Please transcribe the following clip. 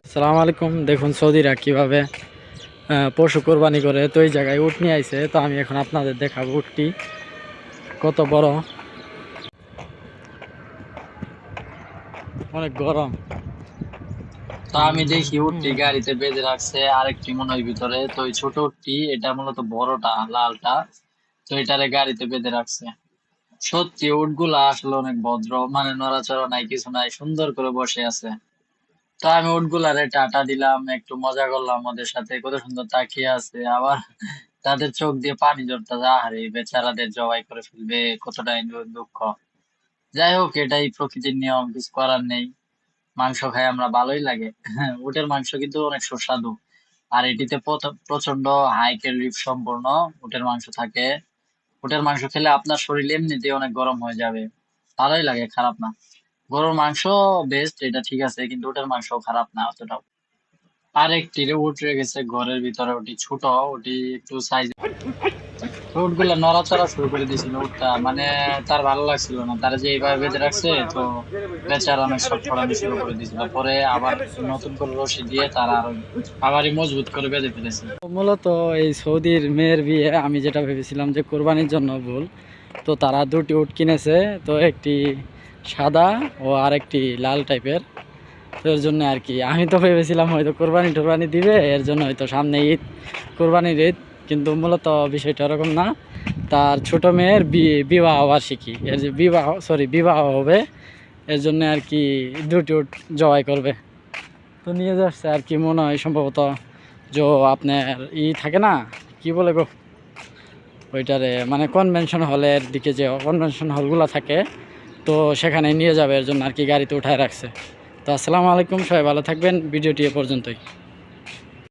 আসসালামু আলাইকুম। দেখুন সৌদিরা কিভাবে পশু কোরবানি করে। তো এই জায়গায় উট নিয়ে আইছে, তো আমি এখন আপনাদের দেখাবো উটটি কত বড়। অনেক গরম। তো আমি দেখি উটটি গাড়িতে বেঁধে রাখছে আরেকটি মনে হয় ভিতরে। তো ওই ছোট উটটি, এটা মূলত বড়টা লালটা, তো এটারে গাড়িতে বেঁধে রাখছে। সত্যি উটগুলা আসলে অনেক ভদ্র, মানে নড়াচড়া নাই, কিছু নাই, সুন্দর করে বসে আছে। তো আমি উটগুলারে টাটা দিলাম, একটু মজা করলাম ওদের সাথে, কত সুন্দর তাকিয়ে আছে। আবার তাদের চোখ দিয়ে পানি ঝরতেছে, আহারে বেচারাদের জবাই করে ফেলবে, কতটাই দুঃখ। যাই হোক, এটাই প্রকৃতির নিয়ম, কিছু করার নেই। মাংস খাই আমরা, ভালোই লাগে। উটের মাংস কিন্তু অনেক সুস্বাদু। আর এটিতে প্রচন্ড হাই ক্যালোরি সম্পূর্ণ উটের মাংস থাকে। উটের মাংস খেলে আপনার শরীর এমনিতেই অনেক গরম হয়ে যাবে। ভালোই লাগে, খারাপ না। গরুর মাংস বেস্ট, এটা ঠিক আছে, কিন্তু উটের মাংস খারাপ না অতটাও। আর একটি উট রেখেছে ঘরের ভিতরে, ওটি ছোট, ওটি একটু সাইজ। উটগুলা নড়াচড়া শুরু করে দিয়েছিল উটটা, মানে তার ভালো লাগছিল না, তারা যে এইভাবে বেঁধে রাখছে। তো বেচারা অনেক ছটফটানি শুরু করে দিয়েছিল, পরে আবার নতুন করে রশি দিয়ে তারা আবারই মজবুত করে বেঁধে ফেলেছে। তো মূলত এই সৌদির মেয়ের বিয়ে আমি যেটা ভেবেছিলাম যে কোরবানির জন্য ভুল। তো তারা দুটি উট কিনেছে, তো একটি সাদা ও আরেকটি লাল টাইপের। তো এর জন্য আর কি আমি তো ভেবেছিলাম হয়তো কোরবানি টোরবানি দিবে, এর জন্য হয়তো সামনে ঈদ, কোরবানির ঈদ। কিন্তু মূলত বিষয়টা এরকম না। তার ছোট মেয়ের বিবাহ বার্ষিকী, এর যে বিবাহ হবে, এর জন্য আর কি দুটি উট জবাই করবে। তো নিয়ে যাচ্ছে আর কি, মনে হয় সম্ভবত যে আপনার থাকে না, কি বলে গো ওইটারে, মানে কনভেনশন হলের দিকে যে কনভেনশন হলগুলো থাকে, তো সেখানে নিয়ে যাবে, এর জন্য আর কি গাড়িতে উঠায় রাখছে। তো আসসালামু আলাইকুম, সবাই ভালো থাকবেন। ভিডিওটি এ পর্যন্তই।